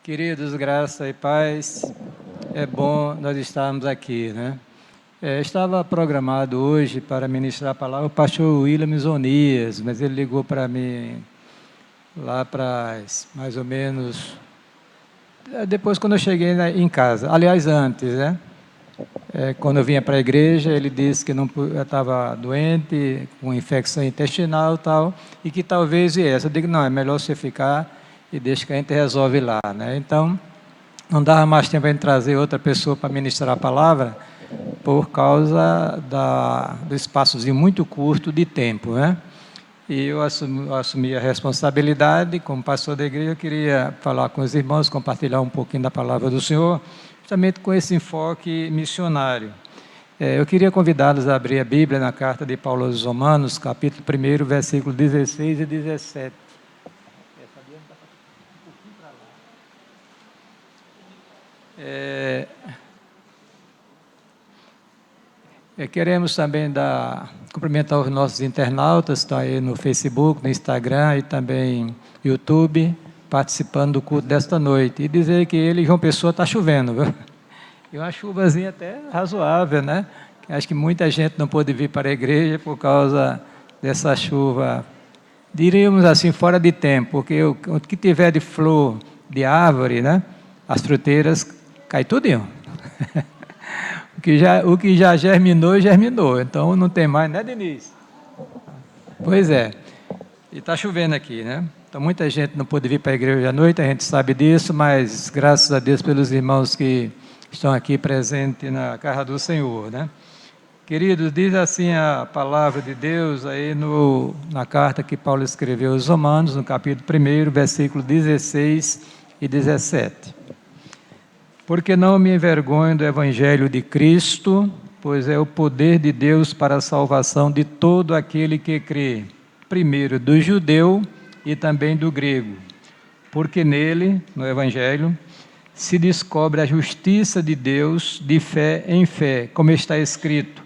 Queridos, graça e paz, é bom nós estarmos aqui, né? Estava programado hoje para ministrar a palavra o pastor William Zonias, mas ele ligou para mim lá para mais ou menos, depois quando eu cheguei em casa, aliás, antes, né? Quando eu vinha para a igreja, ele disse que não estava doente, com infecção intestinal e tal, e que talvez viesse. Eu digo, não, é melhor você ficar e deixa que a gente resolve lá, né? Então, não dava mais tempo para gente trazer outra pessoa para ministrar a palavra, por causa do espaçozinho muito curto de tempo, né? E eu assumi a responsabilidade, como pastor da igreja, eu queria falar com os irmãos, compartilhar um pouquinho da palavra do Senhor, justamente com esse enfoque missionário. Eu queria convidá-los a abrir a Bíblia na carta de Paulo aos Romanos, capítulo 1, versículo 16 e 17. Queremos também cumprimentar os nossos internautas, estão aí no Facebook, no Instagram e também no YouTube, participando do culto desta noite. E dizer que ele, João Pessoa, está chovendo, viu? E uma chuvazinha até razoável, né? Acho que muita gente não pôde vir para a igreja por causa dessa chuva, diríamos assim, fora de tempo, porque o que tiver de flor de árvore, né? As fruteiras, cai tudinho. O que já germinou, germinou. Então não tem mais, né, Denise? Pois é. E está chovendo aqui, né? Então muita gente não pôde vir para a igreja à noite, a gente sabe disso, mas graças a Deus pelos irmãos que estão aqui presentes na casa do Senhor, né? Queridos, diz assim a palavra de Deus aí na carta que Paulo escreveu aos Romanos, no capítulo 1, versículo 16 e 17. Porque não me envergonho do Evangelho de Cristo, pois é o poder de Deus para a salvação de todo aquele que crê, primeiro do judeu e também do grego. Porque nele, no Evangelho, se descobre a justiça de Deus de fé em fé, como está escrito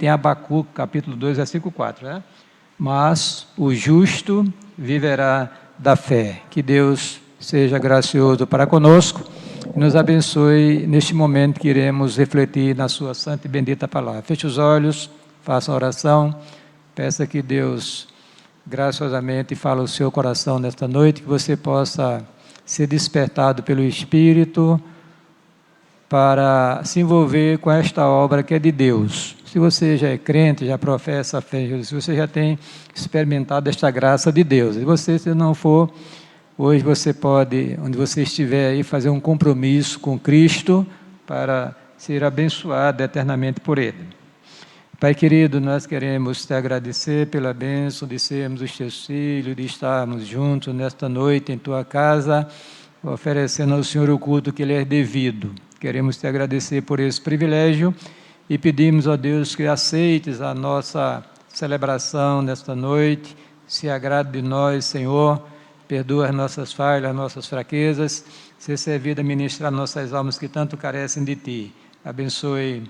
em Abacuque, capítulo 2, versículo 4, né? Mas o justo viverá da fé. Que Deus seja gracioso para conosco e nos abençoe neste momento que iremos refletir na sua santa e bendita palavra. Feche os olhos, faça a oração, peça que Deus graciosamente fale o seu coração nesta noite, que você possa ser despertado pelo Espírito para se envolver com esta obra que é de Deus. Se você já é crente, já professa a fé em Jesus, se você já tem experimentado esta graça de Deus, e você, se não for, hoje você pode, onde você estiver aí, fazer um compromisso com Cristo para ser abençoado eternamente por Ele. Pai querido, nós queremos te agradecer pela bênção de sermos os teus filhos, de estarmos juntos nesta noite em tua casa, oferecendo ao Senhor o culto que lhe é devido. Queremos te agradecer por esse privilégio e pedimos a Deus que aceites a nossa celebração nesta noite, se agrade de nós, Senhor, perdoa as nossas falhas, as nossas fraquezas, ser servido a ministrar nossas almas que tanto carecem de Ti. Abençoe,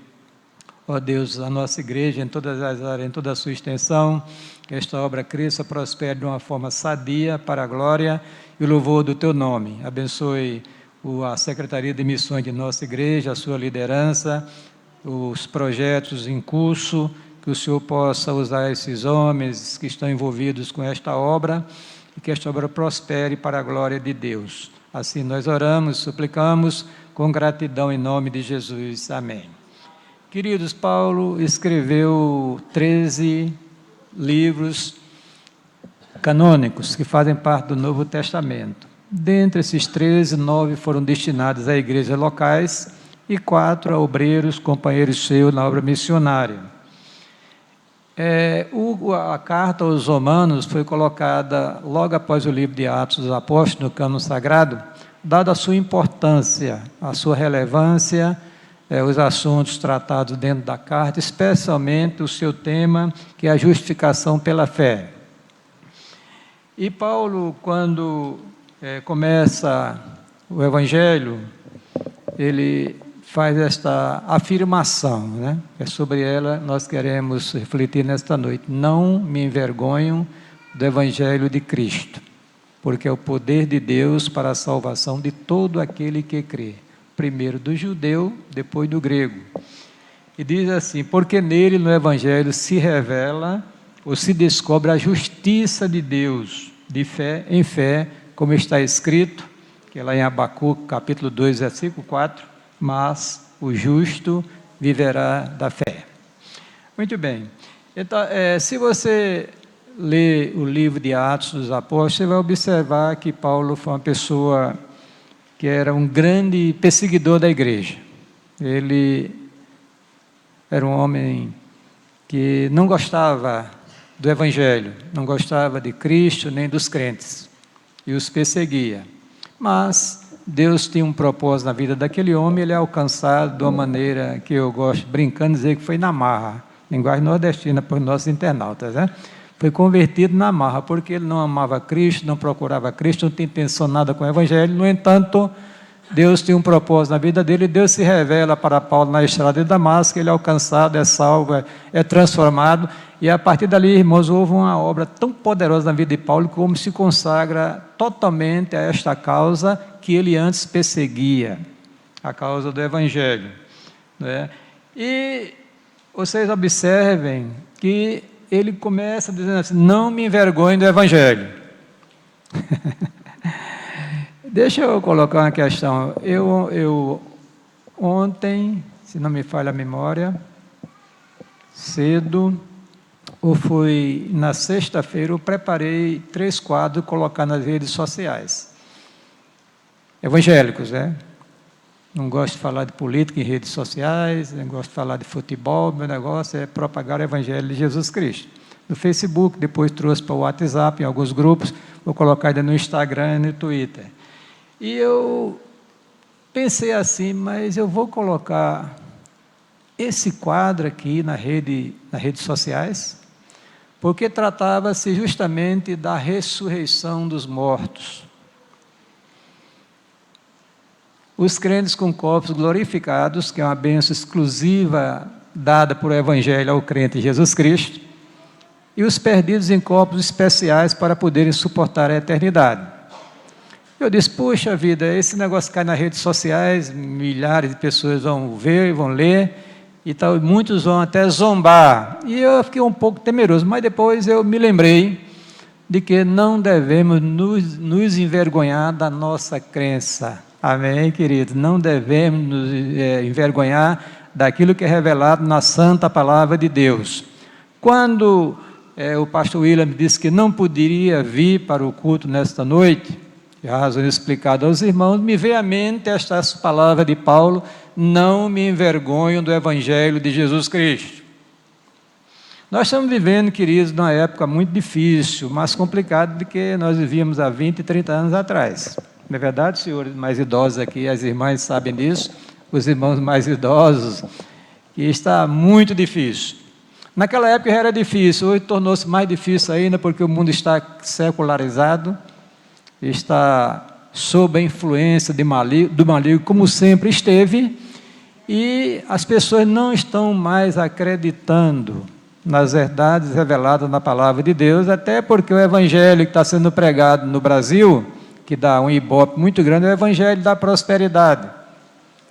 ó Deus, a nossa igreja em todas as áreas, em toda a sua extensão, que esta obra cresça, prospere de uma forma sadia para a glória e o louvor do Teu nome. Abençoe a Secretaria de Missões de nossa igreja, a sua liderança, os projetos em curso, que o Senhor possa usar esses homens que estão envolvidos com esta obra e que esta obra prospere para a glória de Deus. Assim nós oramos, suplicamos com gratidão em nome de Jesus. Amém. Queridos, Paulo escreveu 13 livros canônicos que fazem parte do Novo Testamento. Dentre esses 13, 9 foram destinados a igrejas locais e 4 a obreiros, companheiros seus na obra missionária. A carta aos Romanos foi colocada logo após o livro de Atos dos Apóstolos, no cânon sagrado, dada a sua importância, a sua relevância, os assuntos tratados dentro da carta, especialmente o seu tema, que é a justificação pela fé. E Paulo, quando começa o Evangelho, ele faz esta afirmação, né? Sobre ela nós queremos refletir nesta noite. Não me envergonho do Evangelho de Cristo. porque é o poder de Deus para a salvação de todo aquele que crê, primeiro do judeu, depois do grego. E diz assim: porque nele, no Evangelho, se revela ou se descobre a justiça de Deus, de fé em fé, como está escrito, que é lá em Abacuque, capítulo 2, versículo 4, mas o justo viverá da fé. Muito bem. Então, se você ler o livro de Atos dos Apóstolos, você vai observar que Paulo foi uma pessoa que era um grande perseguidor da igreja. Ele era um homem que não gostava do Evangelho, não gostava de Cristo nem dos crentes, e os perseguia. Mas Deus tinha um propósito na vida daquele homem, ele é alcançado de uma maneira que eu gosto, brincando, dizer que foi na marra, linguagem nordestina para os nossos internautas, né? Foi convertido na marra, porque ele não amava Cristo, não procurava Cristo, não tinha intenção nada com o Evangelho. No entanto, Deus tinha um propósito na vida dele, e Deus se revela para Paulo na estrada de Damasco, ele é alcançado, é salvo, é transformado, e a partir dali, irmãos, houve uma obra tão poderosa na vida de Paulo, que o homem se consagra totalmente a esta causa que ele antes perseguia, a causa do Evangelho, né? E vocês observem que ele começa dizendo assim: não me envergonhe do Evangelho. Deixa eu colocar uma questão. Eu ontem, se não me falha a memória, cedo, ou foi na sexta-feira, eu preparei 3 quadros colocar nas redes sociais. Evangélicos, né? Não gosto de falar de política em redes sociais, não gosto de falar de futebol, meu negócio é propagar o Evangelho de Jesus Cristo. No Facebook, depois trouxe para o WhatsApp, em alguns grupos, vou colocar ainda no Instagram e no Twitter. E eu pensei assim, mas eu vou colocar esse quadro aqui nas redes sociais, porque tratava-se justamente da ressurreição dos mortos. Os crentes com corpos glorificados, que é uma bênção exclusiva dada por o Evangelho ao crente em Jesus Cristo, e os perdidos em corpos especiais para poderem suportar a eternidade. Eu disse: puxa vida, esse negócio cai nas redes sociais, milhares de pessoas vão ver, vão ler, e tal, muitos vão até zombar. E eu fiquei um pouco temeroso, mas depois eu me lembrei de que não devemos nos envergonhar da nossa crença. Amém, querido? Não devemos nos envergonhar daquilo que é revelado na santa palavra de Deus. Quando o pastor William disse que não poderia vir para o culto nesta noite, a razão explicada aos irmãos, me veio à mente esta palavra de Paulo: não me envergonho do Evangelho de Jesus Cristo. Nós estamos vivendo, queridos, numa época muito difícil, mais complicada do que nós vivíamos há 20, 30 anos atrás. Não é verdade, senhores mais idosos aqui, as irmãs sabem disso, os irmãos mais idosos, que está muito difícil. Naquela época já era difícil, hoje tornou-se mais difícil ainda, porque o mundo está secularizado, está sob a influência do maligno, como sempre esteve, e as pessoas não estão mais acreditando nas verdades reveladas na palavra de Deus, até porque o evangelho que está sendo pregado no Brasil, que dá um ibope muito grande, é o evangelho da prosperidade.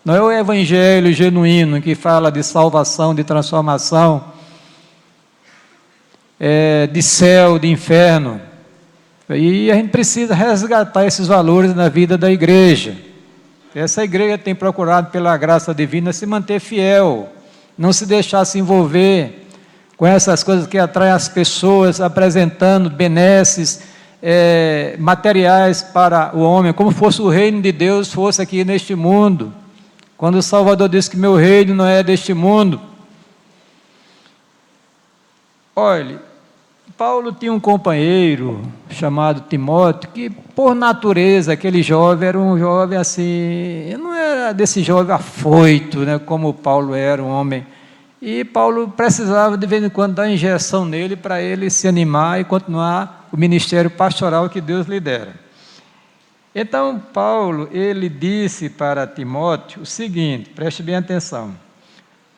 Não é o evangelho genuíno que fala de salvação, de transformação, de céu, de inferno. E a gente precisa resgatar esses valores na vida da igreja. Essa igreja tem procurado, pela graça divina, se manter fiel, não se deixar se envolver com essas coisas que atraem as pessoas, apresentando benesses materiais para o homem, como fosse o reino de Deus fosse aqui neste mundo. Quando o Salvador disse que meu reino não é deste mundo. Olhe, Paulo tinha um companheiro chamado Timóteo, que por natureza, aquele jovem era um jovem assim, não era desse jovem afoito, né, como Paulo era, um homem. E Paulo precisava de vez em quando dar injeção nele para ele se animar e continuar o ministério pastoral que Deus lhe dera. Então Paulo, ele disse para Timóteo o seguinte, preste bem atenção: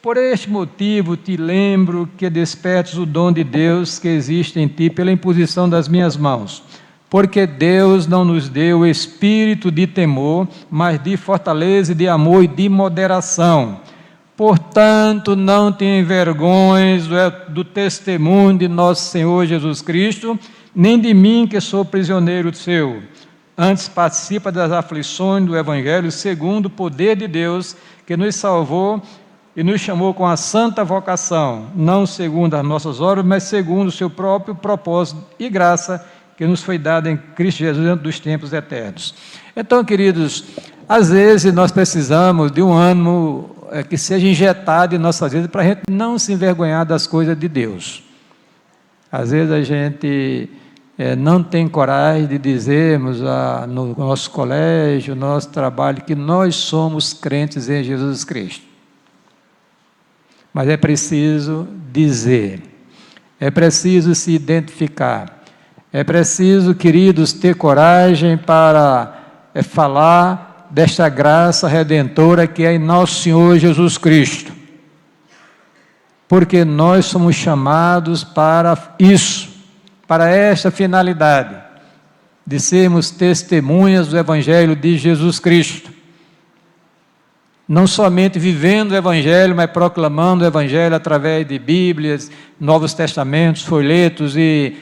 por este motivo te lembro que despertes o dom de Deus que existe em ti pela imposição das minhas mãos. Porque Deus não nos deu espírito de temor, mas de fortaleza, de amor e de moderação. Portanto, não tenham vergonha do testemunho de nosso Senhor Jesus Cristo, nem de mim, que sou prisioneiro seu. Antes participa das aflições do Evangelho, segundo o poder de Deus, que nos salvou e nos chamou com a santa vocação, não segundo as nossas obras, mas segundo o seu próprio propósito e graça, que nos foi dada em Cristo Jesus dentro dos tempos eternos. Então, queridos, às vezes nós precisamos de um ânimo que seja injetado em nossas vidas para a gente não se envergonhar das coisas de Deus. Às vezes a gente não tem coragem de dizermos no nosso colégio, no nosso trabalho, que nós somos crentes em Jesus Cristo. Mas é preciso dizer, é preciso se identificar, é preciso, queridos, ter coragem para falar desta graça redentora que é em nosso Senhor Jesus Cristo. Porque nós somos chamados para isso, para esta finalidade, de sermos testemunhas do Evangelho de Jesus Cristo. Não somente vivendo o Evangelho, mas proclamando o Evangelho através de Bíblias, Novos Testamentos, folhetos e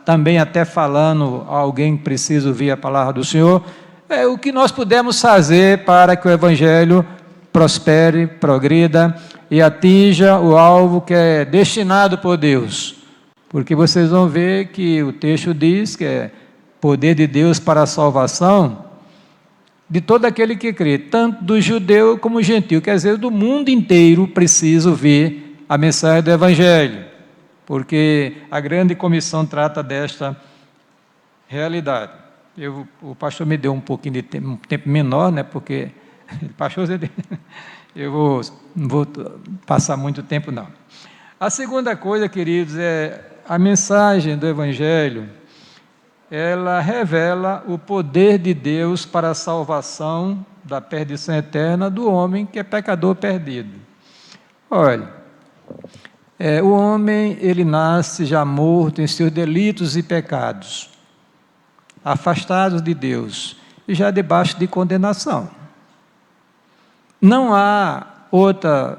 também até falando a alguém que precisa ouvir a palavra do Senhor. É o que nós pudermos fazer para que o Evangelho prospere, progrida e atinja o alvo que é destinado por Deus. Porque vocês vão ver que o texto diz que é poder de Deus para a salvação de todo aquele que crê, tanto do judeu como do gentio, quer dizer, do mundo inteiro precisa ouvir a mensagem do Evangelho, porque a grande comissão trata desta realidade. O pastor me deu um pouquinho de tempo, um tempo menor, né, porque, pastor, eu não vou passar muito tempo, não. A segunda coisa, queridos, é a mensagem do Evangelho. Ela revela o poder de Deus para a salvação da perdição eterna do homem que é pecador perdido. Olha, o homem, ele nasce já morto em seus delitos e pecados, afastado de Deus e já debaixo de condenação. Não há outra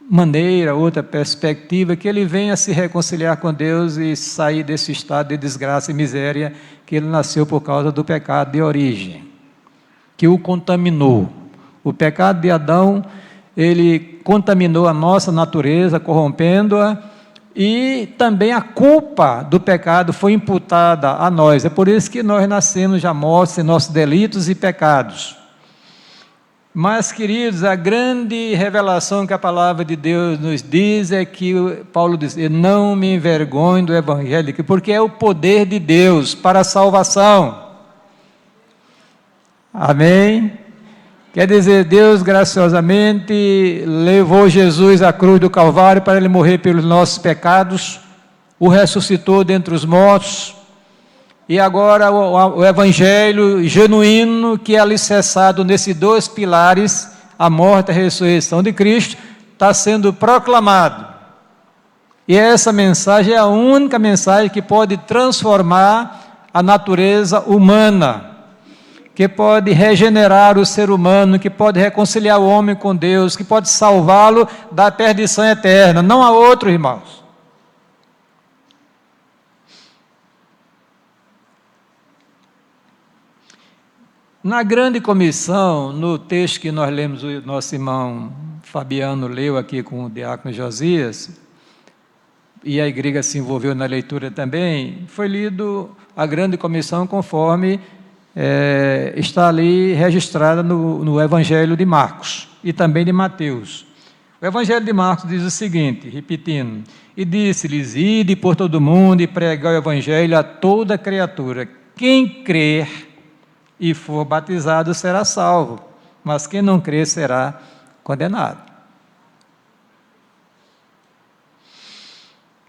maneira, outra perspectiva, que ele venha se reconciliar com Deus e sair desse estado de desgraça e miséria que ele nasceu por causa do pecado de origem, que o contaminou. O pecado de Adão, ele contaminou a nossa natureza, corrompendo-a, e também a culpa do pecado foi imputada a nós. É por isso que nós nascemos já mortos em nossos delitos e pecados. Mas, queridos, a grande revelação que a palavra de Deus nos diz é que Paulo diz: não me envergonho do Evangelho, porque é o poder de Deus para a salvação. Amém? Quer dizer, Deus graciosamente levou Jesus à cruz do Calvário para ele morrer pelos nossos pecados, o ressuscitou dentre os mortos, e agora o Evangelho genuíno, que é alicerçado nesses dois pilares, a morte e a ressurreição de Cristo, está sendo proclamado. E essa mensagem é a única mensagem que pode transformar a natureza humana, que pode regenerar o ser humano, que pode reconciliar o homem com Deus, que pode salvá-lo da perdição eterna. Não há outro, irmãos. Na grande comissão, no texto que nós lemos, o nosso irmão Fabiano leu aqui com o diácono Josias, e a igreja se envolveu na leitura também, foi lido a grande comissão conforme está ali registrada no Evangelho de Marcos e também de Mateus. O Evangelho de Marcos diz o seguinte, repetindo: e disse-lhes: ide por todo o mundo e pregai o Evangelho a toda criatura. Quem crer e for batizado será salvo, mas quem não crer será condenado.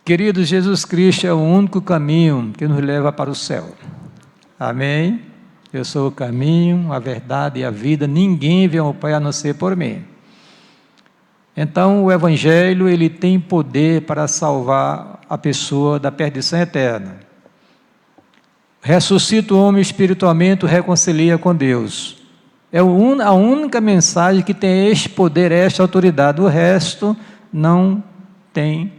Queridos, Jesus Cristo é o único caminho que nos leva para o céu. Amém? Eu sou o caminho, a verdade e a vida, ninguém vem ao Pai a não ser por mim. Então, o Evangelho, ele tem poder para salvar a pessoa da perdição eterna. ressuscita o homem espiritualmente, o reconcilia com Deus. É a única mensagem que tem este poder, esta autoridade. O resto não tem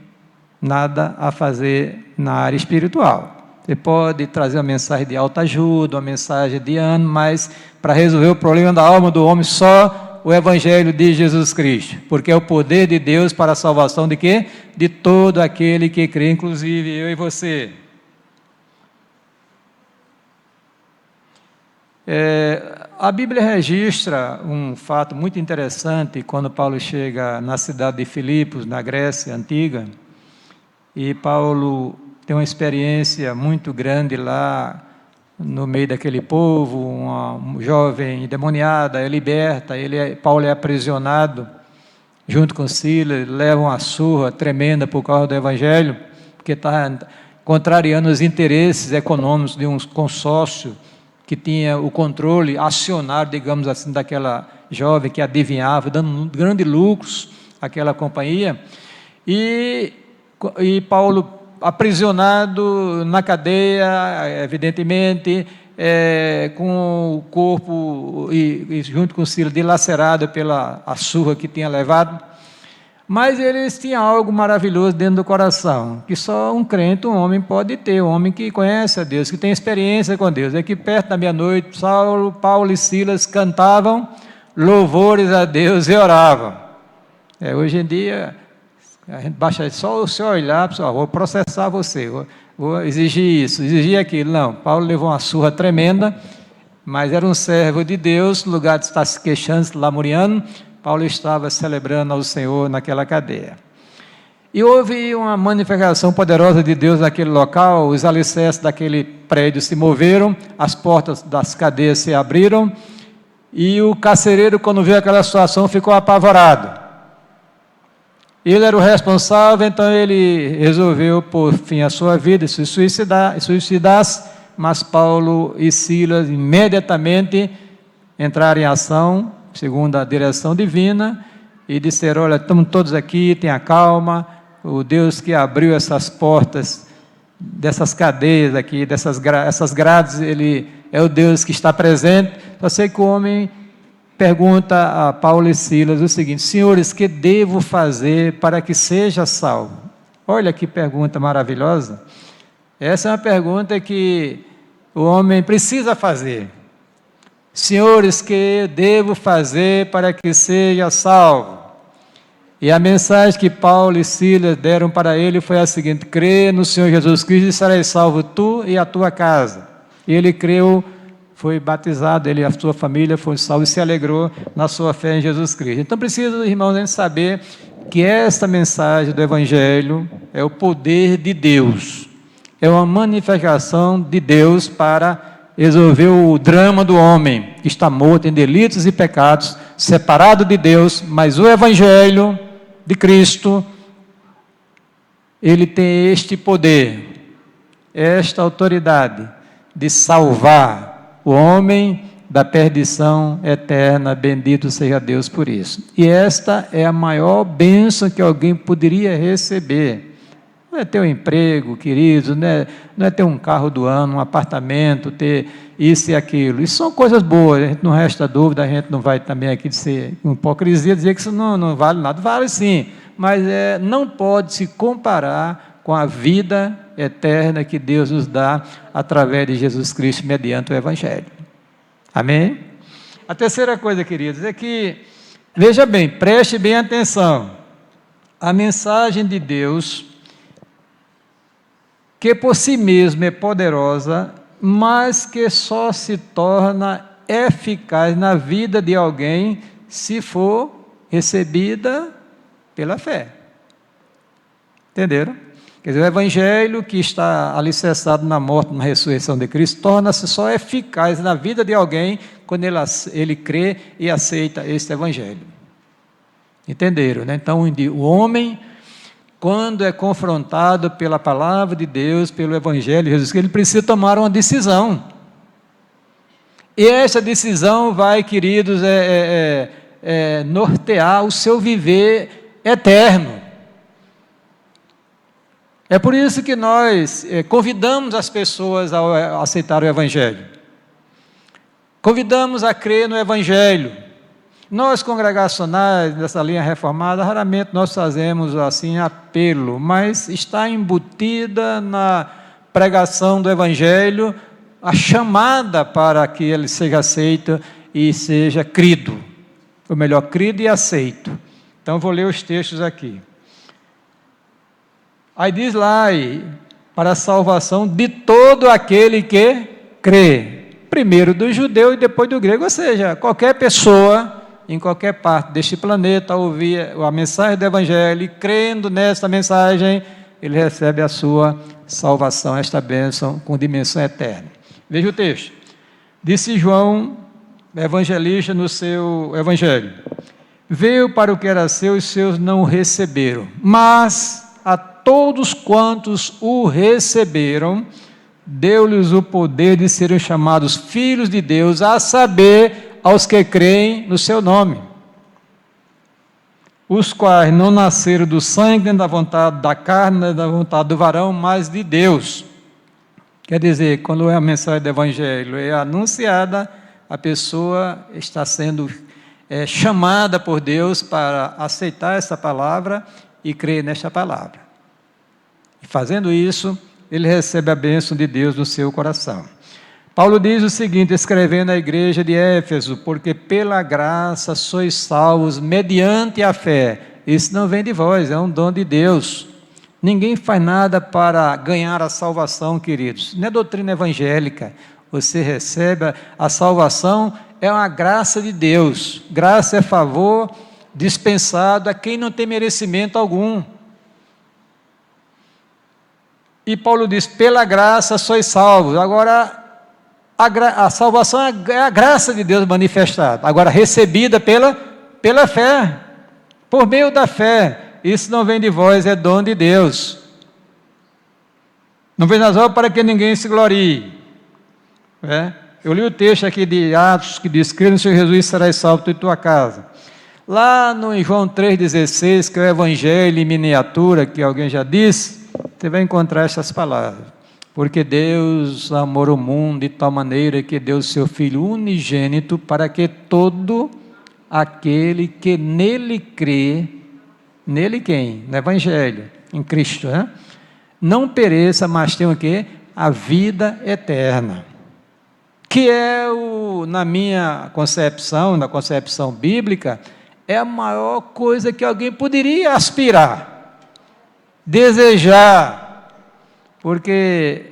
nada a fazer na área espiritual. Você pode trazer uma mensagem de autoajuda, uma mensagem de ânimo, mas para resolver o problema da alma do homem, só o Evangelho de Jesus Cristo, porque é o poder de Deus para a salvação de quê? De todo aquele que crê, inclusive eu e você. A Bíblia registra um fato muito interessante quando Paulo chega na cidade de Filipos, na Grécia Antiga, e Paulo tem uma experiência muito grande lá, no meio daquele povo. Uma jovem endemoniada é liberta, Paulo é aprisionado, junto com Silas, leva uma surra tremenda por causa do Evangelho, porque está contrariando os interesses econômicos de um consórcio, que tinha o controle acionário, digamos assim, daquela jovem que adivinhava, dando grandes lucros àquela companhia, e Paulo aprisionado na cadeia, evidentemente, com o corpo, e junto com Silas, dilacerado pela surra que tinha levado, mas eles tinham algo maravilhoso dentro do coração, que só um crente, um homem pode ter, um homem que conhece a Deus, que tem experiência com Deus. É que perto da meia-noite, Paulo e Silas cantavam louvores a Deus e oravam. Hoje em dia, a gente baixa só o seu olhar, pessoal, vou processar você, vou exigir isso, exigir aquilo. Não, Paulo levou uma surra tremenda, mas era um servo de Deus, no lugar de estar se queixando, se lamuriando, Paulo estava celebrando ao Senhor naquela cadeia. E houve uma manifestação poderosa de Deus naquele local, os alicerces daquele prédio se moveram, as portas das cadeias se abriram, e o carcereiro, quando viu aquela situação, ficou apavorado. Ele era o responsável, então ele resolveu pôr fim à sua vida e se suicidasse, mas Paulo e Silas imediatamente entraram em ação, segundo a direção divina, e disseram: olha, estamos todos aqui, tenha calma, o Deus que abriu essas portas, dessas cadeias aqui, essas grades, Ele é o Deus que está presente. Só sei que o homem pergunta a Paulo e Silas o seguinte: senhores, que devo fazer para que seja salvo? Olha que pergunta maravilhosa. Essa é uma pergunta que o homem precisa fazer. Senhores, que devo fazer para que seja salvo? E a mensagem que Paulo e Silas deram para ele foi a seguinte: crê no Senhor Jesus Cristo e serás salvo tu e a tua casa. E ele creu, foi batizado, ele e a sua família foi salvo e se alegrou na sua fé em Jesus Cristo. Então precisa, irmãos, a gente saber que esta mensagem do Evangelho é o poder de Deus, é uma manifestação de Deus para resolver o drama do homem, que está morto em delitos e pecados, separado de Deus, mas o Evangelho de Cristo, ele tem este poder, esta autoridade de salvar o homem da perdição eterna. Bendito seja Deus por isso. E esta é a maior bênção que alguém poderia receber. Não é ter um emprego, queridos, não é ter um carro do ano, um apartamento, ter isso e aquilo. Isso são coisas boas, a gente não resta dúvida, a gente não vai também aqui ser hipocrisia, dizer que isso não vale nada. Vale sim, mas não pode se comparar com a vida eterna que Deus nos dá através de Jesus Cristo, mediante o Evangelho. Amém? A terceira coisa, queridos, é que, veja bem, preste bem atenção, a mensagem de Deus, que por si mesma é poderosa, mas que só se torna eficaz na vida de alguém se for recebida pela fé. Entenderam? Quer dizer, o Evangelho que está alicerçado na morte, na ressurreição de Cristo, torna-se só eficaz na vida de alguém quando ele crê e aceita este Evangelho. Entenderam, né? Então, o homem, quando é confrontado pela palavra de Deus, pelo Evangelho de Jesus Cristo, ele precisa tomar uma decisão. E essa decisão vai, queridos, nortear o seu viver eterno. É por isso que nós convidamos as pessoas a aceitar o Evangelho. Convidamos a crer no Evangelho. Nós, congregacionais, dessa linha reformada, raramente nós fazemos assim apelo, mas está embutida na pregação do Evangelho a chamada para que ele seja aceito e seja crido. Ou melhor, crido e aceito. Então, vou ler os textos aqui. Aí diz lá, para a salvação de todo aquele que crê. Primeiro do judeu e depois do grego. Ou seja, qualquer pessoa, em qualquer parte deste planeta, ouvir a mensagem do Evangelho e crendo nesta mensagem, ele recebe a sua salvação, esta bênção com dimensão eterna. Veja o texto. Disse João, evangelista, no seu evangelho: veio para o que era seu e os seus não o receberam, mas a todos quantos o receberam, deu-lhes o poder de serem chamados filhos de Deus, a saber, aos que creem no seu nome, os quais não nasceram do sangue, nem da vontade da carne, nem da vontade do varão, mas de Deus. Quer dizer, quando a mensagem do Evangelho é anunciada, a pessoa está sendo chamada por Deus para aceitar essa palavra e crer nesta palavra. E fazendo isso, ele recebe a bênção de Deus no seu coração. Paulo diz o seguinte, escrevendo à igreja de Éfeso: porque pela graça sois salvos mediante a fé. Isso não vem de vós, é um dom de Deus. Ninguém faz nada para ganhar a salvação, queridos. Não é doutrina evangélica. Você recebe a salvação, é uma graça de Deus. Graça é favor dispensado a quem não tem merecimento algum. E Paulo diz, pela graça sois salvos. Agora, a salvação é a graça de Deus manifestada. Agora, recebida pela fé, por meio da fé. Isso não vem de vós, é dom de Deus. Não vem nas obras para que ninguém se glorie. Eu li o texto aqui de Atos, que diz, crê no Senhor Jesus e serás salvo tu e tua casa. Lá no João 3,16, que é o Evangelho em miniatura, que alguém já disse, você vai encontrar essas palavras. Porque Deus amou o mundo de tal maneira que deu o seu Filho unigênito para que todo aquele que nele crê, nele quem? No Evangelho, em Cristo, não pereça, mas tenha o quê? A vida eterna. Que é, na minha concepção, na concepção bíblica, é a maior coisa que alguém poderia aspirar, desejar, porque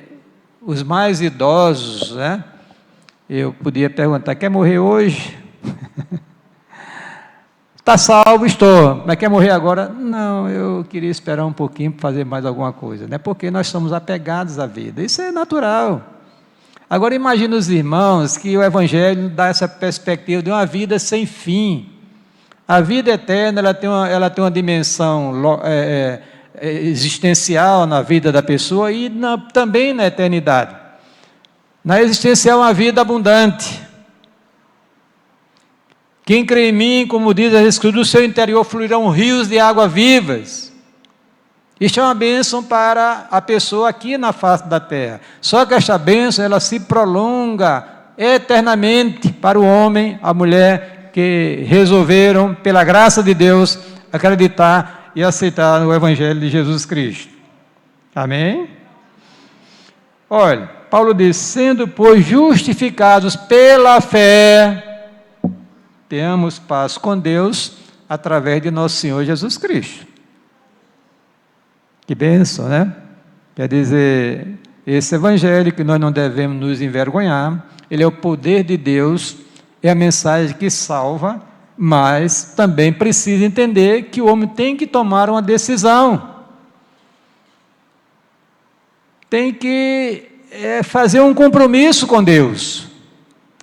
os mais idosos, eu podia perguntar, quer morrer hoje? Está salvo, estou, mas quer morrer agora? Não, eu queria esperar um pouquinho para fazer mais alguma coisa, porque nós somos apegados à vida, isso é natural. Agora imagine os irmãos que o Evangelho dá essa perspectiva de uma vida sem fim. A vida eterna, ela tem uma dimensão existencial na vida da pessoa e também na eternidade. Na existencial, uma vida abundante. Quem crê em mim, como diz a Escritura, do seu interior fluirão rios de água vivas. Isto é uma bênção para a pessoa aqui na face da terra. Só que esta bênção, ela se prolonga eternamente para o homem, a mulher, que resolveram, pela graça de Deus, acreditar e aceitar o Evangelho de Jesus Cristo. Amém? Olha, Paulo diz, sendo, pois, justificados pela fé, tenhamos paz com Deus, através de nosso Senhor Jesus Cristo. Que bênção, Quer dizer, esse Evangelho que nós não devemos nos envergonhar, ele é o poder de Deus, é a mensagem que salva, mas também precisa entender que o homem tem que tomar uma decisão. Tem que fazer um compromisso com Deus.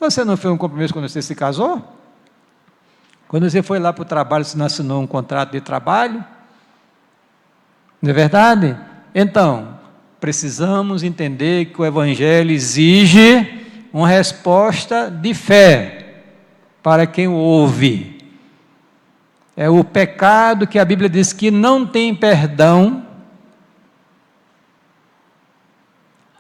Você não fez um compromisso quando você se casou? Quando você foi lá para o trabalho, você não assinou um contrato de trabalho? Não é verdade? Então, precisamos entender que o Evangelho exige uma resposta de fé para quem o ouve. É o pecado que a Bíblia diz que não tem perdão,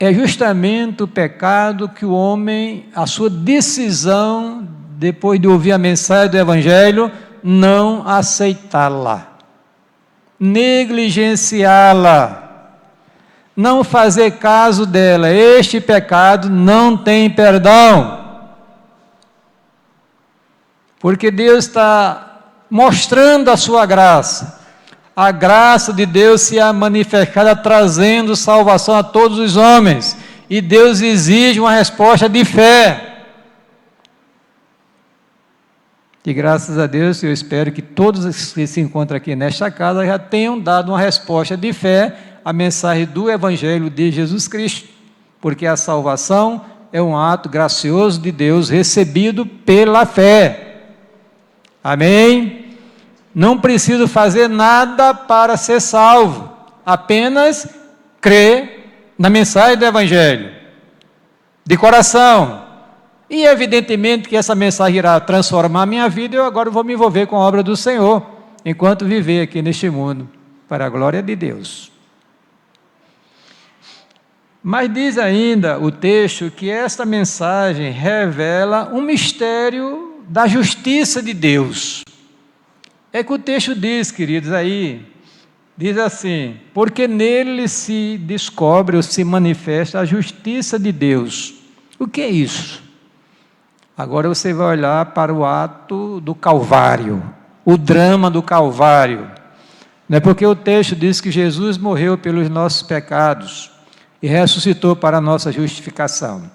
é justamente o pecado que o homem, a sua decisão, depois de ouvir a mensagem do Evangelho, não aceitá-la, negligenciá-la, não fazer caso dela. Este pecado não tem perdão, porque Deus está mostrando a sua graça. A graça de Deus se é manifestada trazendo salvação a todos os homens, e Deus exige uma resposta de fé. E graças a Deus, eu espero que todos que se encontram aqui nesta casa já tenham dado uma resposta de fé à mensagem do Evangelho de Jesus Cristo, porque a salvação é um ato gracioso de Deus recebido pela fé. Amém? Não preciso fazer nada para ser salvo, apenas crer na mensagem do Evangelho, de coração. E evidentemente que essa mensagem irá transformar a minha vida, e eu agora vou me envolver com a obra do Senhor, enquanto viver aqui neste mundo, para a glória de Deus. Mas diz ainda o texto que esta mensagem revela um mistério da justiça de Deus. É que o texto diz, queridos, aí, diz assim: porque nele se descobre ou se manifesta a justiça de Deus. O que é isso? Agora você vai olhar para o ato do Calvário, o drama do Calvário. Não é porque o texto diz que Jesus morreu pelos nossos pecados e ressuscitou para a nossa justificação.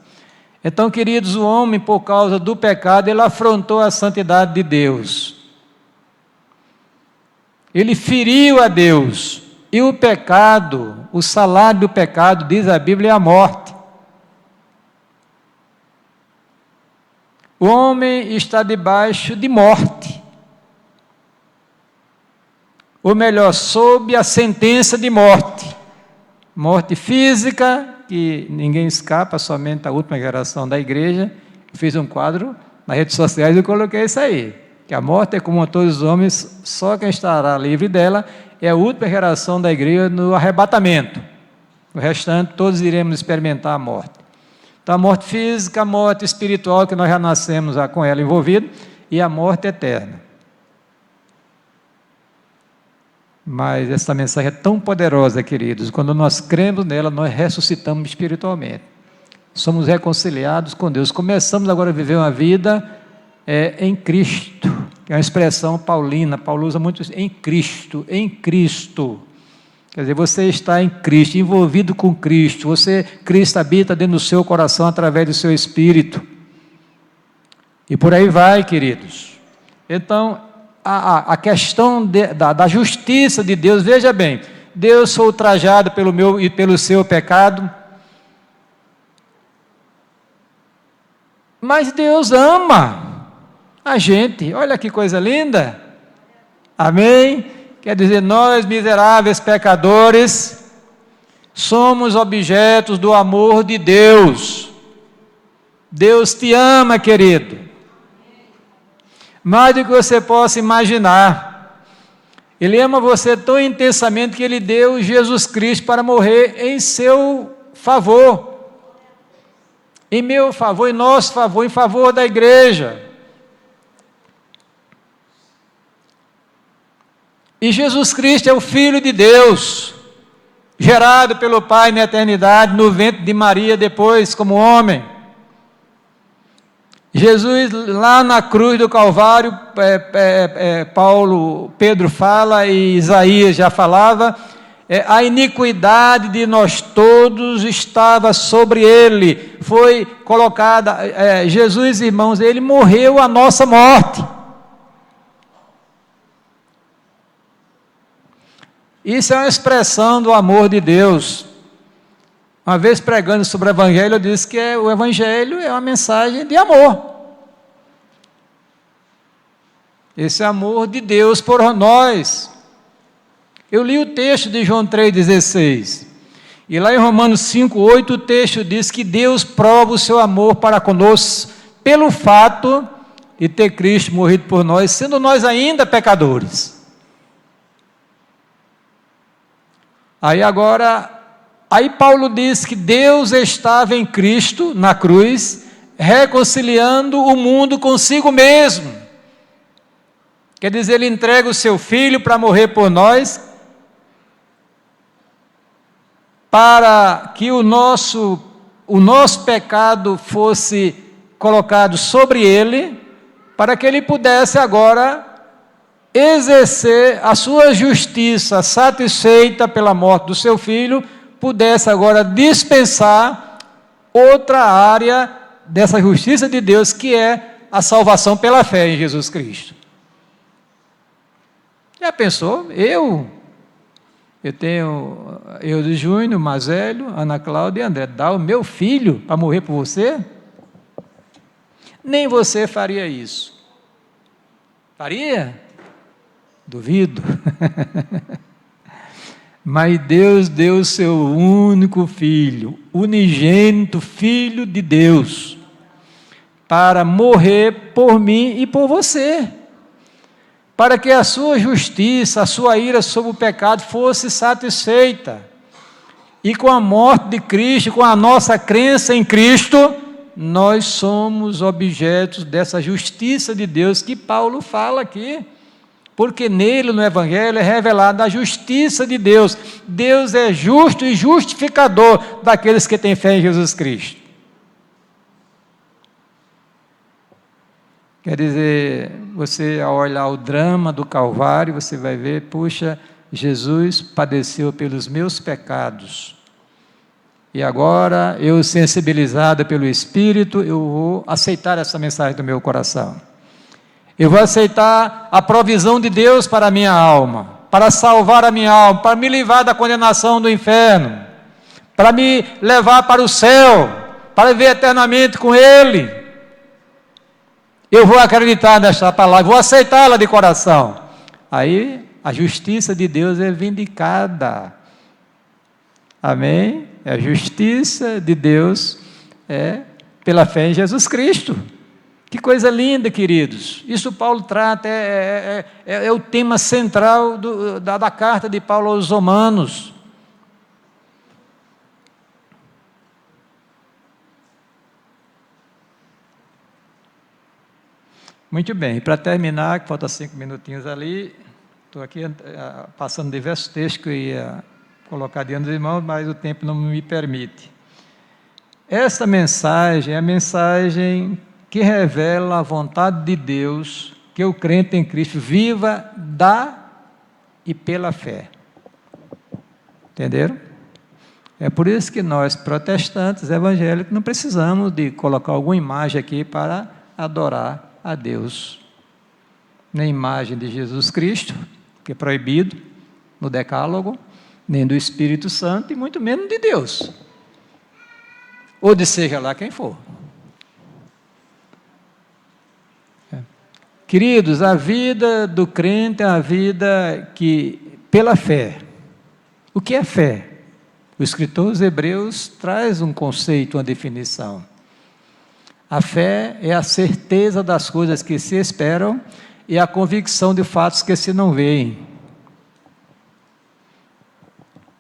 Então, queridos, o homem, por causa do pecado, ele afrontou a santidade de Deus. Ele feriu a Deus, e o pecado, o salário do pecado, diz a Bíblia, é a morte. O homem está debaixo de morte, ou melhor, sob a sentença de morte. Morte física, que ninguém escapa, somente a última geração da igreja. Eu fiz um quadro nas redes sociais e coloquei isso aí, que a morte é comum a todos os homens, só quem estará livre dela é a última geração da igreja no arrebatamento. O restante, todos iremos experimentar a morte. Então, a morte física, a morte espiritual, que nós já nascemos já com ela envolvida, e a morte eterna. Mas essa mensagem é tão poderosa, queridos, quando nós cremos nela, nós ressuscitamos espiritualmente. Somos reconciliados com Deus. Começamos agora a viver uma vida em Cristo, que é uma expressão paulina. Paulo usa muito isso, em Cristo, em Cristo. Quer dizer, você está em Cristo, envolvido com Cristo. Cristo habita dentro do seu coração através do seu Espírito. E por aí vai, queridos. Então, a questão da justiça de Deus, veja bem, Deus foi ultrajado pelo meu e pelo seu pecado, mas Deus ama a gente. Olha que coisa linda, amém? Quer dizer, nós miseráveis pecadores, somos objetos do amor de Deus. Deus te ama, querido, mais do que você possa imaginar. Ele ama você tão intensamente que Ele deu Jesus Cristo para morrer em seu favor, em meu favor, em nosso favor, em favor da igreja. E Jesus Cristo é o Filho de Deus, gerado pelo Pai na eternidade, no ventre de Maria, depois como homem. Jesus, lá na cruz do Calvário, Pedro fala, e Isaías já falava, a iniquidade de nós todos estava sobre ele, foi colocada, Jesus, irmãos, ele morreu a nossa morte. Isso é uma expressão do amor de Deus. Uma vez pregando sobre o Evangelho, eu disse que o Evangelho é uma mensagem de amor. Esse amor de Deus por nós. Eu li o texto de João 3,16. E lá em Romanos 5,8, o texto diz que Deus prova o seu amor para conosco pelo fato de ter Cristo morrido por nós, sendo nós ainda pecadores. Aí agora, Aí Paulo diz que Deus estava em Cristo, na cruz, reconciliando o mundo consigo mesmo. Quer dizer, ele entrega o seu filho para morrer por nós, para que o nosso pecado fosse colocado sobre ele, para que ele pudesse agora exercer a sua justiça satisfeita pela morte do seu filho, pudesse agora dispensar outra área dessa justiça de Deus, que é a salvação pela fé em Jesus Cristo. Já pensou? Eu tenho de Júnior, mais velho, Ana Cláudia e André, dar o meu filho para morrer por você? Nem você faria isso. Faria? Duvido. Mas Deus deu o seu único filho, unigênito Filho de Deus, para morrer por mim e por você, para que a sua justiça, a sua ira sobre o pecado fosse satisfeita. E com a morte de Cristo, com a nossa crença em Cristo, nós somos objetos dessa justiça de Deus que Paulo fala aqui. Porque nele, no Evangelho, é revelada a justiça de Deus. Deus é justo e justificador daqueles que têm fé em Jesus Cristo. Quer dizer, você ao olhar o drama do Calvário, você vai ver, puxa, Jesus padeceu pelos meus pecados. E agora, eu sensibilizado pelo Espírito, eu vou aceitar essa mensagem do meu coração. Eu vou aceitar a provisão de Deus para a minha alma, para salvar a minha alma, para me livrar da condenação do inferno, para me levar para o céu, para viver eternamente com Ele. Eu vou acreditar nesta palavra, vou aceitá-la de coração. Aí a justiça de Deus é vindicada. Amém? A justiça de Deus é pela fé em Jesus Cristo. Que coisa linda, queridos. Isso Paulo trata, é o tema central da carta de Paulo aos Romanos. Muito bem, para terminar, que falta 5 minutinhos ali, estou aqui passando diversos textos que eu ia colocar diante dos irmãos, mas o tempo não me permite. Esta mensagem é a mensagem que revela a vontade de Deus, que o crente em Cristo viva da e pela fé. Entenderam? É por isso que nós, protestantes, evangélicos, não precisamos de colocar alguma imagem aqui para adorar a Deus. Nem imagem de Jesus Cristo, que é proibido no Decálogo, nem do Espírito Santo, e muito menos de Deus. Ou de seja lá quem for. Queridos, a vida do crente é uma vida que, pela fé. O que é fé? O escritor aos Hebreus traz um conceito, uma definição. A fé é a certeza das coisas que se esperam e a convicção de fatos que se não veem.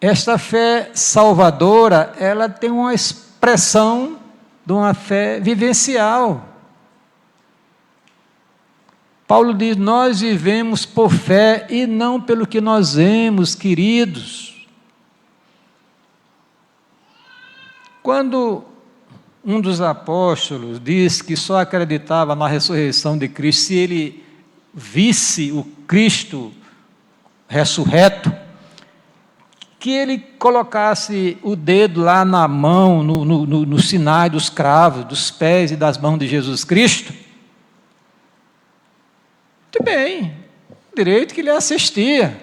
Esta fé salvadora, ela tem uma expressão de uma fé vivencial. Paulo diz, nós vivemos por fé e não pelo que nós vemos, queridos. Quando um dos apóstolos diz que só acreditava na ressurreição de Cristo se ele visse o Cristo ressurreto, que ele colocasse o dedo lá na mão, no sinal dos cravos, dos pés e das mãos de Jesus Cristo, muito bem, direito que ele assistia,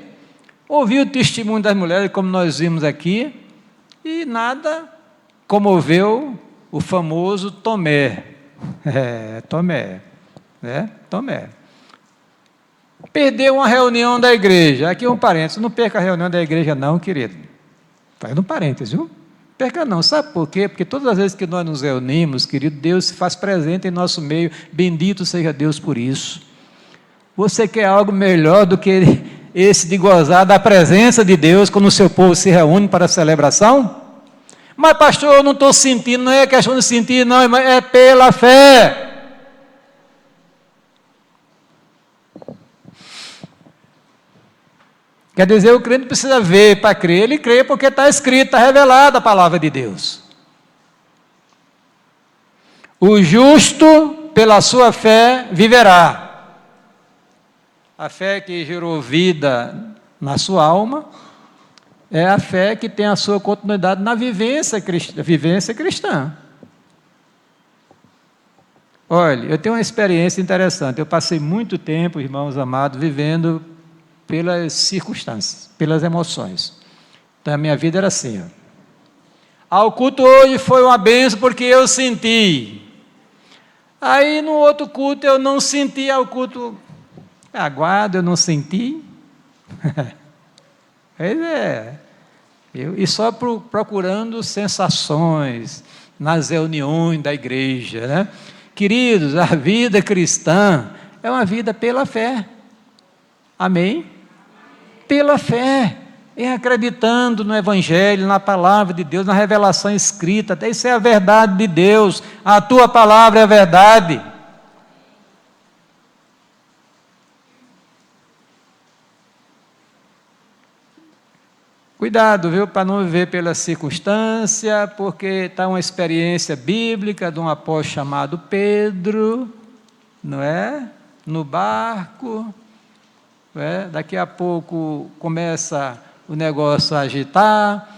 ouviu o testemunho das mulheres, como nós vimos aqui, e nada comoveu o famoso Tomé. Tomé, né? Tomé. Perdeu uma reunião da igreja. Aqui um parênteses, não perca a reunião da igreja não, querido. Faz um parênteses, viu? Perca não, sabe por quê? Porque todas as vezes que nós nos reunimos, querido, Deus se faz presente em nosso meio, bendito seja Deus por isso. Você quer algo melhor do que esse de gozar da presença de Deus quando o seu povo se reúne para a celebração? Mas pastor, eu não estou sentindo, não é questão de sentir, não, irmão, é pela fé. Quer dizer, o crente precisa ver para crer. Ele crê porque está escrito, está revelada a palavra de Deus. O justo, pela sua fé, viverá. A fé que gerou vida na sua alma é a fé que tem a sua continuidade na vivência cristã. Olha, eu tenho uma experiência interessante. Eu passei muito tempo, irmãos amados, vivendo pelas circunstâncias, pelas emoções. Então, a minha vida era assim. O culto hoje foi uma bênção porque eu senti. Aí, no outro culto, eu não senti. O culto aguardo, eu não senti. Pois é. E só procurando sensações nas reuniões da igreja, né? Queridos, a vida cristã é uma vida pela fé. Amém? Pela fé, acreditando no Evangelho, na palavra de Deus, na revelação escrita. Isso é a verdade de Deus, a tua palavra é a verdade. Cuidado, viu, para não viver pela circunstância, porque está uma experiência bíblica de um apóstolo chamado Pedro, não é? No barco. Daqui a pouco começa o negócio a agitar,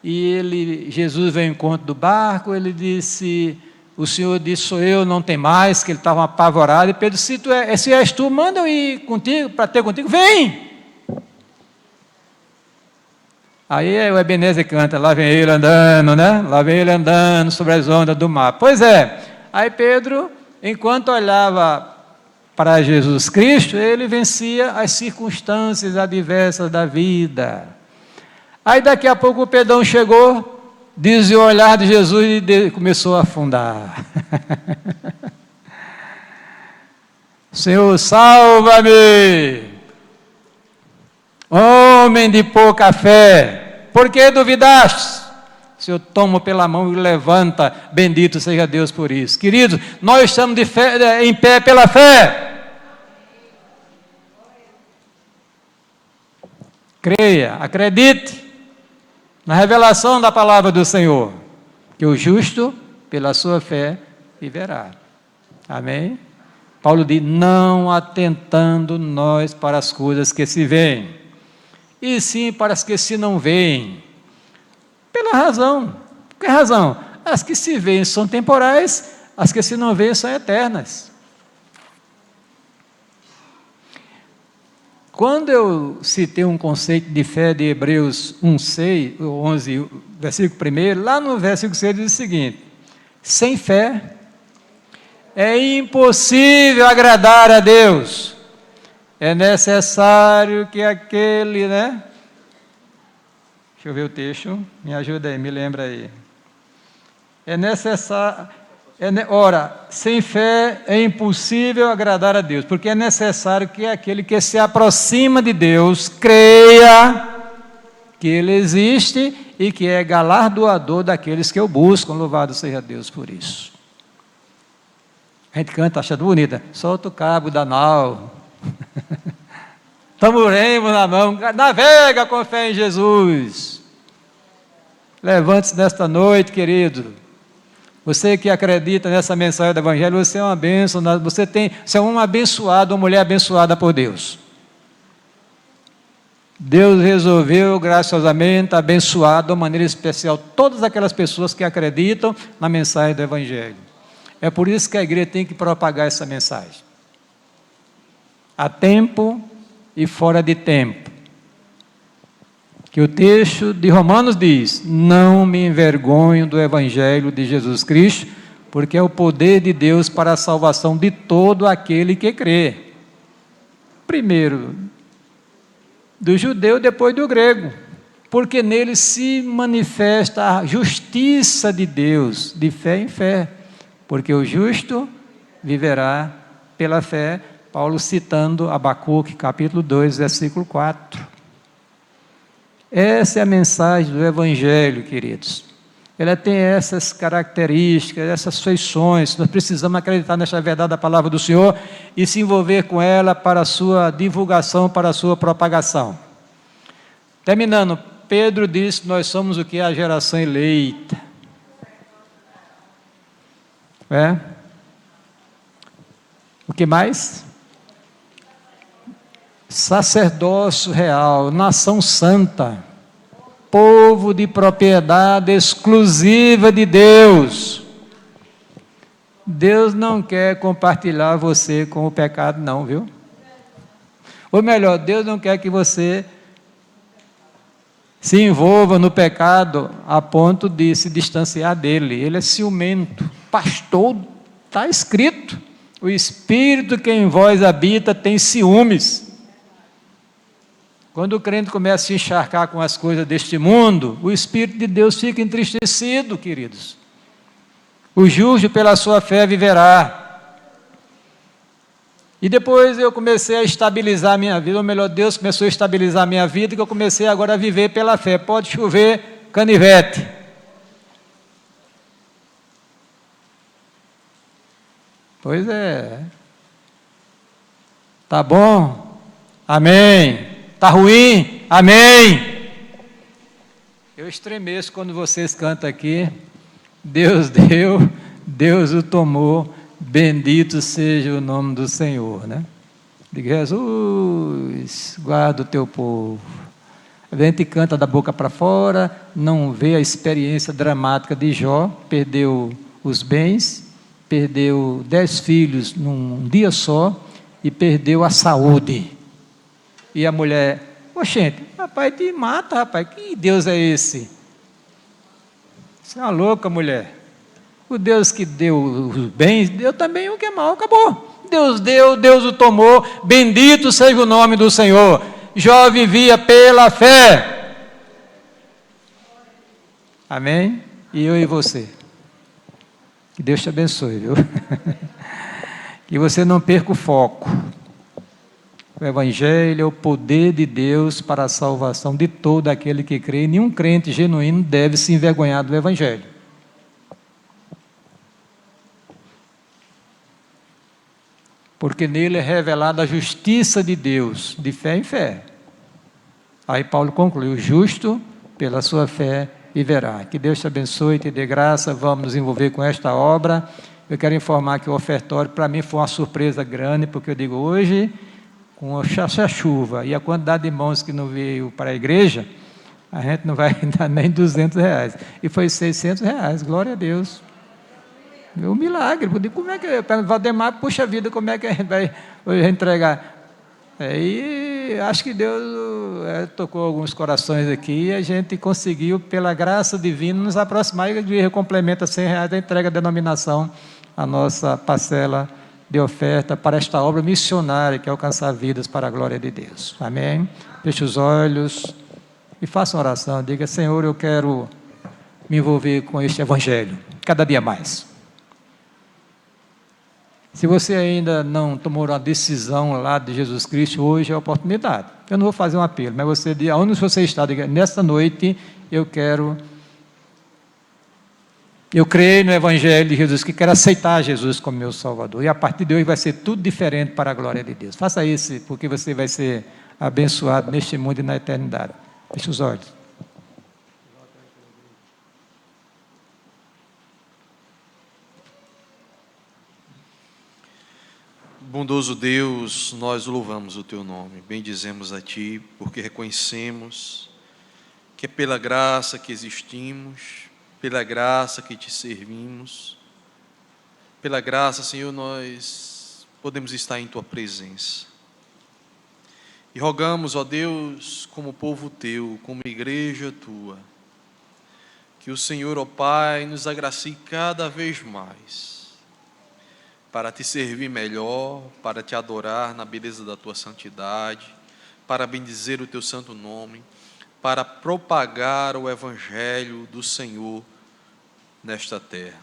e Jesus veio ao encontro do barco, ele disse, o Senhor disse, sou eu, não tem mais, que ele estava apavorado, e Pedro, se és tu, manda eu ir contigo, para ter contigo, vem! Aí o Ebenezer canta, lá vem ele andando, né? Lá vem ele andando sobre as ondas do mar. Pois é, aí Pedro, enquanto olhava para Jesus Cristo, ele vencia as circunstâncias adversas da vida. Aí daqui a pouco o Pedrão chegou, desviou o olhar de Jesus e começou a afundar. Senhor, salva-me! Homem de pouca fé, por que duvidaste? Se eu tomo pela mão e levanta, bendito seja Deus por isso. Queridos, nós estamos em pé pela fé. Creia, acredite na revelação da palavra do Senhor, que o justo, pela sua fé, viverá. Amém? Paulo diz, não atentando nós para as coisas que se veem, e sim para as que se não veem. Pela razão. Por que razão? As que se veem são temporais, as que se não veem são eternas. Quando eu citei um conceito de fé de Hebreus 11, versículo 1, lá no versículo 6 diz o seguinte, sem fé é impossível agradar a Deus. É necessário que aquele, né? Deixa eu ver o texto, me ajuda aí, me lembra aí. É necessário, ora, sem fé é impossível agradar a Deus, porque é necessário que aquele que se aproxima de Deus creia que Ele existe e que é galardoador daqueles que o buscam, louvado seja Deus por isso. A gente canta, achando bonita, solta o cabo da nau, tamboremos na mão, navega com fé em Jesus. Levante-se nesta noite, querido. Você que acredita nessa mensagem do Evangelho, você é uma bênção, você é um abençoado, uma mulher abençoada por Deus. Deus resolveu, graciosamente, abençoar de uma maneira especial todas aquelas pessoas que acreditam na mensagem do Evangelho. É por isso que a igreja tem que propagar essa mensagem. A tempo e fora de tempo. Que o texto de Romanos diz, não me envergonho do Evangelho de Jesus Cristo, porque é o poder de Deus para a salvação de todo aquele que crê. Primeiro, do judeu, depois do grego, porque nele se manifesta a justiça de Deus, de fé em fé, porque o justo viverá pela fé, Paulo citando Abacuque, capítulo 2, versículo 4. Essa é a mensagem do Evangelho, queridos. ela tem essas características, essas feições. Nós precisamos acreditar nessa verdade da palavra do Senhor e se envolver com ela para a sua divulgação, para a sua propagação. Terminando, Pedro disse que nós somos o que? A geração eleita. O que mais? Sacerdócio real, nação santa, povo de propriedade exclusiva de Deus. Deus não quer compartilhar você com o pecado, não, viu? Ou melhor, Deus não quer que você se envolva no pecado a ponto de se distanciar dele. Ele é ciumento. Pastor, está escrito: o Espírito que em vós habita tem ciúmes. Quando o crente começa a se encharcar com as coisas deste mundo, o Espírito de Deus fica entristecido, queridos. O justo pela sua fé viverá. E depois eu comecei a estabilizar a minha vida, ou melhor, Deus começou a estabilizar a minha vida, que eu comecei agora a viver pela fé. Pode chover canivete. Pois é. Tá bom? Amém. Tá ruim? Amém. Eu estremeço quando vocês cantam aqui. Deus deu, Deus o tomou. Bendito seja o nome do Senhor, né? Diga: Jesus, guarda o teu povo. A gente canta da boca para fora, não vê a experiência dramática de Jó. Perdeu os bens, perdeu 10 filhos num dia só e perdeu a saúde. E a mulher: oxente, rapaz, te mata, rapaz, que Deus é esse? Você é uma louca, mulher. O Deus que deu os bens, deu também o que é mal, acabou. Deus deu, Deus o tomou, bendito seja o nome do Senhor. Jó vivia pela fé. Amém? E eu e você. Que Deus te abençoe, viu? Que você não perca o foco. O Evangelho é o poder de Deus para a salvação de todo aquele que crê. Nenhum crente genuíno deve se envergonhar do Evangelho. Porque nele é revelada a justiça de Deus, de fé em fé. Aí Paulo conclui: o justo pela sua fé viverá. Que Deus te abençoe, te dê graça, vamos nos envolver com esta obra. Eu quero informar que o ofertório para mim foi uma surpresa grande, porque eu digo, hoje, com a chuva e a quantidade de irmãos que não veio para a igreja, a gente não vai dar nem R$200. E foi R$600, glória a Deus. É um milagre. Como é que Valdemar, puxa vida, como é que a gente vai hoje entregar? E acho que Deus tocou alguns corações aqui e a gente conseguiu, pela graça divina, nos aproximar. E a igreja complementa R$100 da entrega da denominação, a nossa parcela de oferta para esta obra missionária que é alcançar vidas para a glória de Deus. Amém? Feche os olhos e faça uma oração. Diga: Senhor, eu quero me envolver com este Evangelho cada dia mais. Se você ainda não tomou uma decisão lá de Jesus Cristo, hoje é a oportunidade. Eu não vou fazer um apelo, mas você, aonde você está, diga: nesta noite eu creio no Evangelho de Jesus, que quero aceitar Jesus como meu Salvador. E a partir de hoje vai ser tudo diferente para a glória de Deus. Faça isso, porque você vai ser abençoado neste mundo e na eternidade. Feche os olhos. Bondoso Deus, nós louvamos o Teu nome, bendizemos a Ti, porque reconhecemos que é pela graça que existimos, pela graça que Te servimos, pela graça, Senhor, nós podemos estar em Tua presença. E rogamos, ó Deus, como povo Teu, como igreja Tua, que o Senhor, ó Pai, nos agracie cada vez mais, para Te servir melhor, para Te adorar na beleza da Tua santidade, para bendizer o Teu santo nome, para propagar o Evangelho do Senhor nesta terra.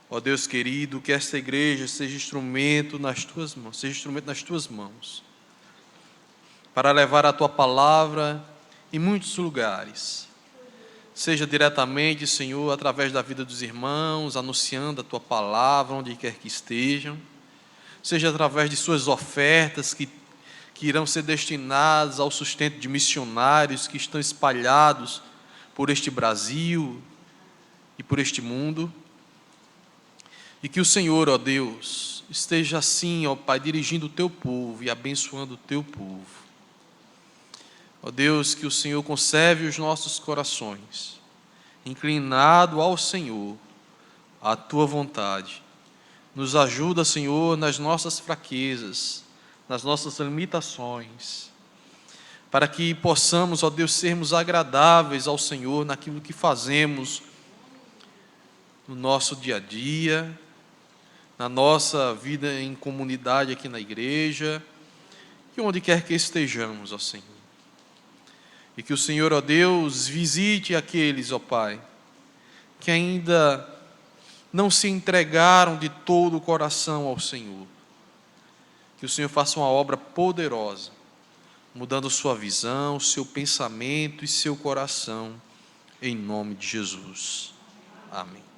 Ó Deus querido, que esta igreja seja instrumento nas Tuas mãos, para levar a Tua palavra em muitos lugares, seja diretamente, Senhor, através da vida dos irmãos, anunciando a Tua palavra, onde quer que estejam, seja através de suas ofertas que irão ser destinadas ao sustento de missionários que estão espalhados por este Brasil e por este mundo. E que o Senhor, ó Deus, esteja assim, ó Pai, dirigindo o Teu povo e abençoando o Teu povo. Ó Deus, que o Senhor conserve os nossos corações, inclinado ao Senhor, à Tua vontade. Nos ajuda, Senhor, nas nossas fraquezas, nas nossas limitações, para que possamos, ó Deus, sermos agradáveis ao Senhor naquilo que fazemos no nosso dia a dia, na nossa vida em comunidade aqui na igreja, e onde quer que estejamos, ó Senhor. E que o Senhor, ó Deus, visite aqueles, ó Pai, que ainda não se entregaram de todo o coração ao Senhor. Que o Senhor faça uma obra poderosa, mudando sua visão, seu pensamento e seu coração, em nome de Jesus. Amém.